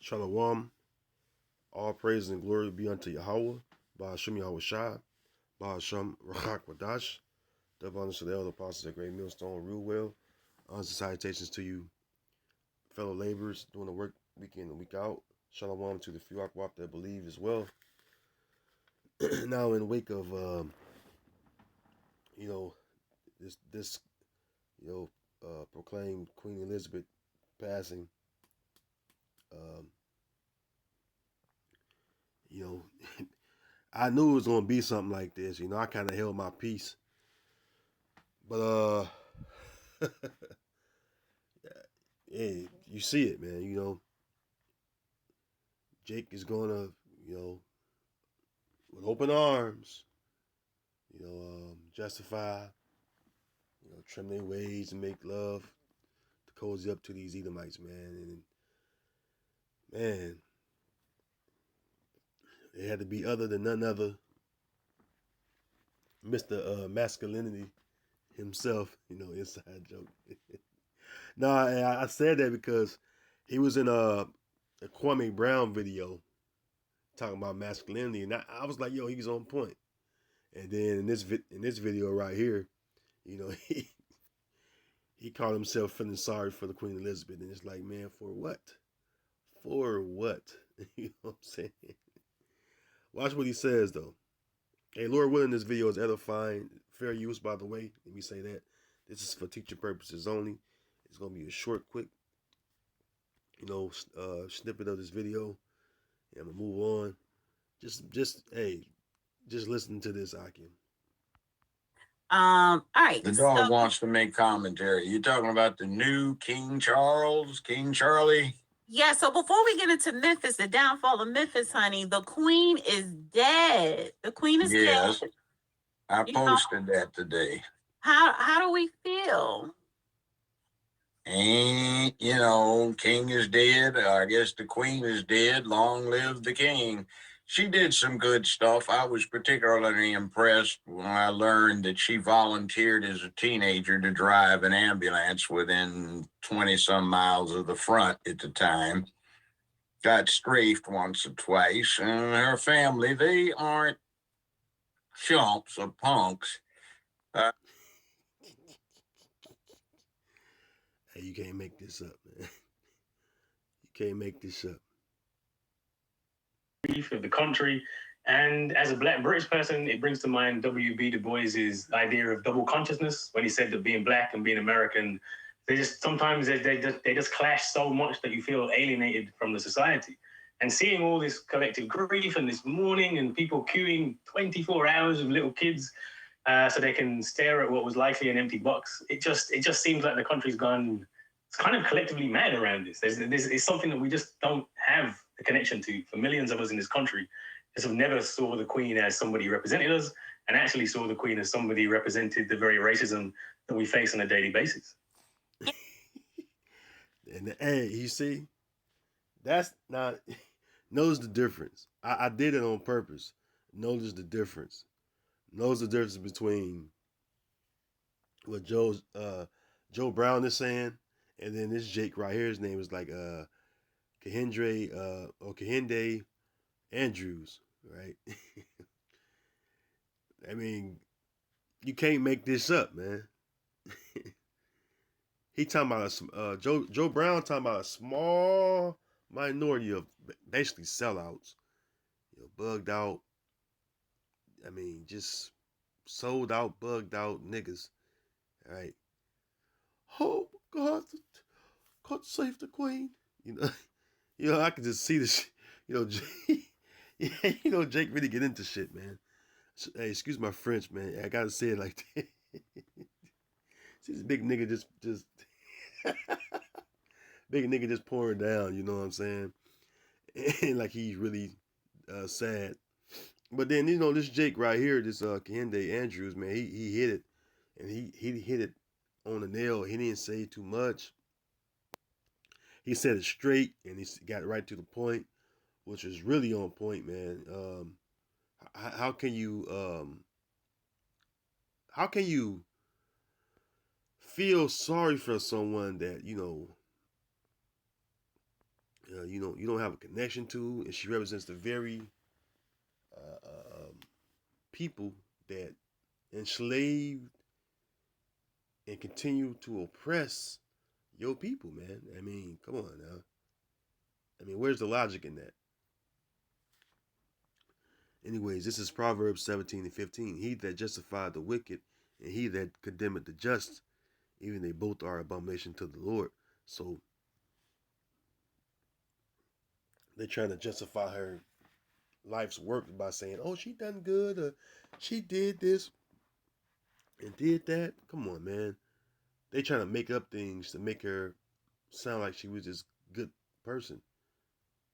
Shalom. All praise and glory be unto Yahweh. Ba'ashem Yahweh Shai. Ba'ashem Rachak Wadash. Double honors to the elder apostles at Great Millstone, real well. Honors and salutations to you, fellow laborers doing the work week in and week out. Shalom to the few Akwap that believe as well. Now, in the wake of, this proclaimed Queen Elizabeth passing, um, you know, I knew it was gonna be something like this. I kind of held my peace, but yeah, you see it, man. Jake is gonna, with open arms, justify, trim their ways and make love to cozy up to these Edomites, man. And man, it had to be other than none other, Mr. Masculinity himself. Inside joke. No, I said that because he was in a Kwame Brown video talking about masculinity, and I was like, yo, he's on point. And then in this video right here, he called himself feeling sorry for the Queen Elizabeth, and it's like, man, for what? For what? You know what I'm saying? Watch what he says though. Hey, Lord willing, this video is edifying, fair use, by the way. Let me say that this is for teaching purposes only. It's gonna be a short, quick, snippet of this video, and I'm gonna move on. Just listen to this, Akim. All right. The dog wants to make commentary. You talking about the new King Charles, King Charlie? Yeah, so before we get into Memphis, the downfall of Memphis, honey, the queen is dead. The queen is dead. I posted that today. How do we feel? And, king is dead. I guess the queen is dead. Long live the king. She did some good stuff. I was particularly impressed when I learned that she volunteered as a teenager to drive an ambulance within 20-some miles of the front at the time. Got strafed once or twice, and her family, they aren't chumps or punks. Hey, you can't make this up, man. You can't make this up. Of the country, and as a Black British person, it brings to mind W.B. Du Bois's idea of double consciousness when he said that being Black and being American, they just clash so much that you feel alienated from the society. And seeing all this collective grief and this mourning and people queuing 24 hours with little kids so they can stare at what was likely an empty box, it just seems like the country's gone. It's kind of collectively mad around this. It's something that we just don't have the connection to. For millions of us in this country, just have never saw the Queen as somebody who represented us, and actually saw the Queen as somebody who represented the very racism that we face on a daily basis. And hey, you see, that's not. Notice the difference. I did it on purpose. Notice the difference. Notice the difference between what Joe Brown is saying, and then this Jake right here. His name is like Kehinde Andrews, right? I mean, you can't make this up, man. He talking about Joe Brown talking about a small minority of basically sellouts, bugged out. I mean, just sold out, bugged out niggas. All right. Oh God, God save the Queen. I can just see this. Jake really get into shit, man. Hey, excuse my French, man. I gotta say it like that. See this big nigga just big nigga just pouring down. You know what I'm saying? And like he's really sad. But then this Jake right here, this Kehinde Andrews, man, he hit it, and he hit it on the nail. He didn't say too much. He said it straight, and he got right to the point, which is really on point, man. How can you feel sorry for someone that you don't have a connection to, and she represents the very people that enslaved and continue to oppress your people, man. I mean, come on now. I mean, where's the logic in that? Anyways, this is Proverbs 17 and 15. He that justified the wicked and he that condemneth the just, even they both are abomination to the Lord. So they're trying to justify her life's work by saying, oh, she done good, or she did this and did that. Come on, man. They trying to make up things to make her sound like she was this good person.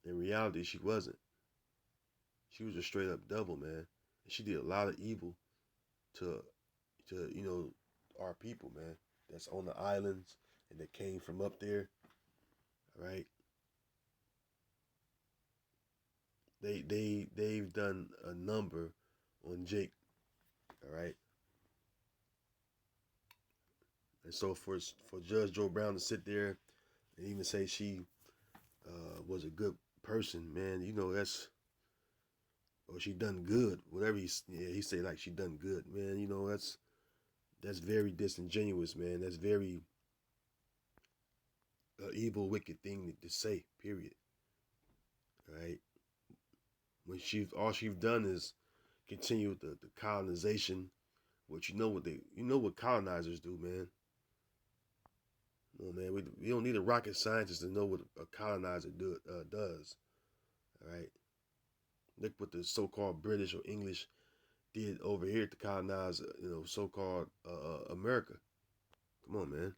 In reality, she wasn't. She was a straight up devil, man. And she did a lot of evil to our people, man. That's on the islands and that came from up there. All right. They've done a number on Jake. All right. And so for Judge Joe Brown to sit there and even say she was a good person, man, that's, or she done good, whatever he say, like she done good, man. That's very disingenuous, man. That's very evil, wicked thing to say. Period. All right. When all she's done is continue the colonization, which what colonizers do, man. No, man, we don't need a rocket scientist to know what a colonizer does. All right. Look what the so-called British or English did over here to colonize, so-called America. Come on, man.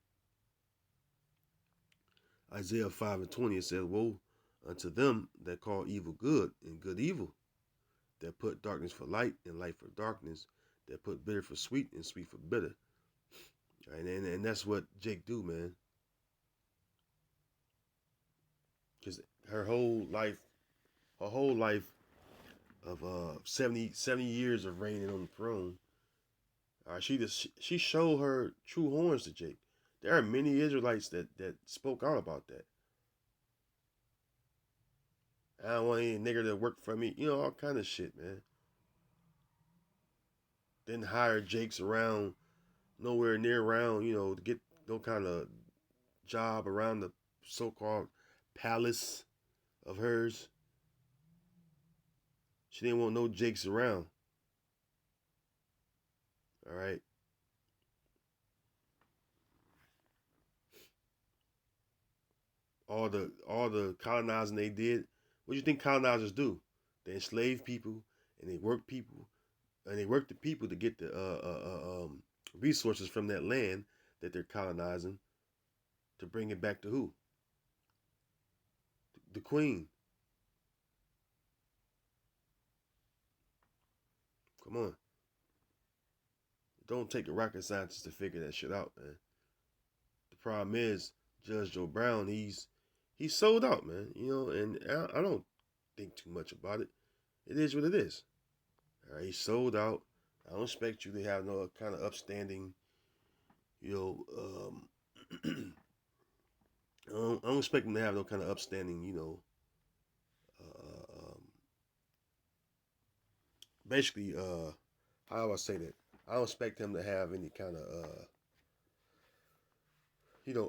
Isaiah 5 and 20, it says, woe unto them that call evil good and good evil, that put darkness for light and light for darkness, that put bitter for sweet and sweet for bitter. Right? And that's what Jake do, man. Because her whole life of 70 years of reigning on the throne, she showed her true horns to Jake. There are many Israelites that spoke out about that. I don't want any nigger to work for me. All kind of shit, man. Didn't hire Jakes around, nowhere near around, to get no kind of job around the so-called palace of hers. She didn't want no Jakes around. All right. All the colonizing they did. What do you think colonizers do? They enslave people and they work people and they work the people to get the resources from that land that they're colonizing to bring it back to who? The queen. Come on. Don't take a rocket scientist to figure that shit out, man. The problem is Judge Joe Brown, he's sold out, man. And I don't think too much about it. It is what it is. All right, he's sold out. I don't expect you to have no kind of upstanding, I don't expect him to have no kind of upstanding, basically, how do I say that? I don't expect him to have any kind of,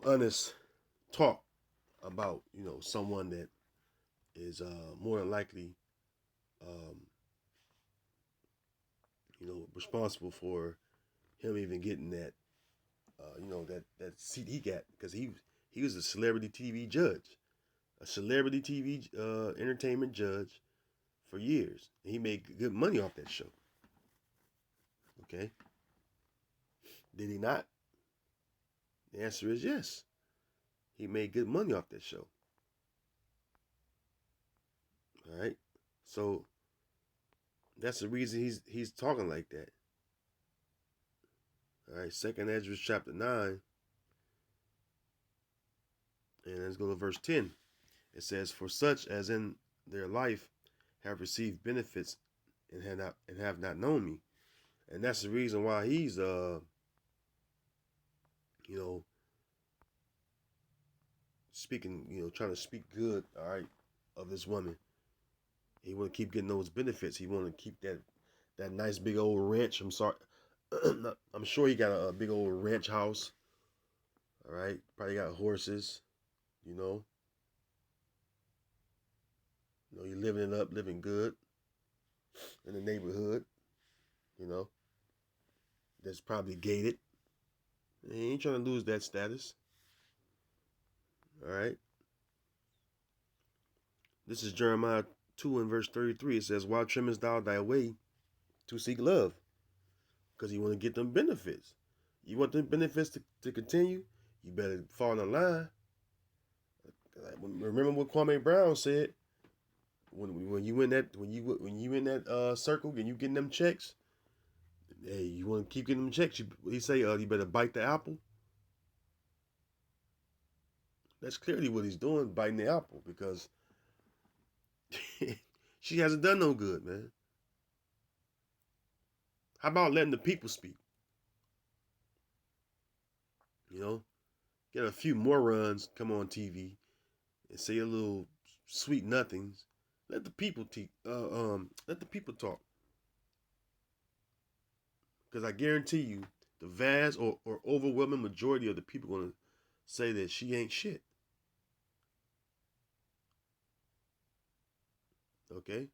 honest talk about, someone that is more than likely, um, responsible for him even getting that, that seat he got, because he was a celebrity TV judge, a celebrity TV entertainment judge for years. And he made good money off that show. Okay. Did he not? The answer is yes. He made good money off that show. All right. So that's the reason he's talking like that. All right. 2nd Ezra chapter 9. And let's go to verse 10. It says, for such as in their life have received benefits and have not known me. And that's the reason why he's speaking, trying to speak good, all right, of this woman. He want to keep getting those benefits. He want to keep that nice big old ranch. I'm sorry, I'm sure he got a big old ranch house. All right, probably got horses. You know, you living it up, living good in the neighborhood. You know, that's probably gated. He ain't trying to lose that status. All right. This is Jeremiah 2 and verse 33. It says, "Why trimmest thou thy way to seek love?" Because you want to get them benefits. You want them benefits to continue, you better fall in the line. Remember what Kwame Brown said when you in that circle and you getting them checks. Hey, you want to keep getting them checks? He say, you better bite the apple. That's clearly what he's doing, biting the apple, because she hasn't done no good, man. How about letting the people speak? Get a few morons come on TV and say a little sweet nothings. Let the people let the people talk. Because I guarantee you, the vast or overwhelming majority of the people gonna say that she ain't shit. Okay?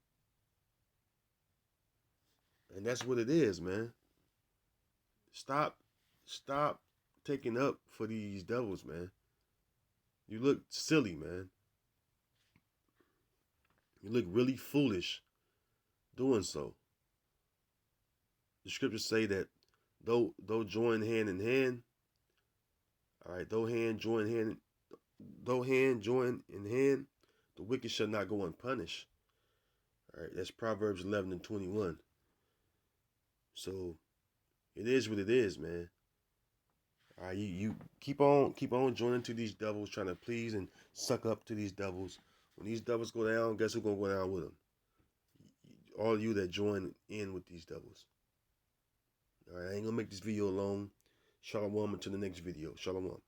And that's what it is, man. Stop taking up for these devils, man. You look silly, man. You look really foolish doing so. The scriptures say that though join hand in hand, all right, though hand join in hand, the wicked shall not go unpunished. All right, that's Proverbs 11 and 21. So it is what it is, man. All right, you keep on joining to these devils, trying to please and suck up to these devils. When these devils go down, guess who's gonna go down with them? All you that join in with these devils. All right, I ain't gonna make this video long. Shalom until the next video. Shalom.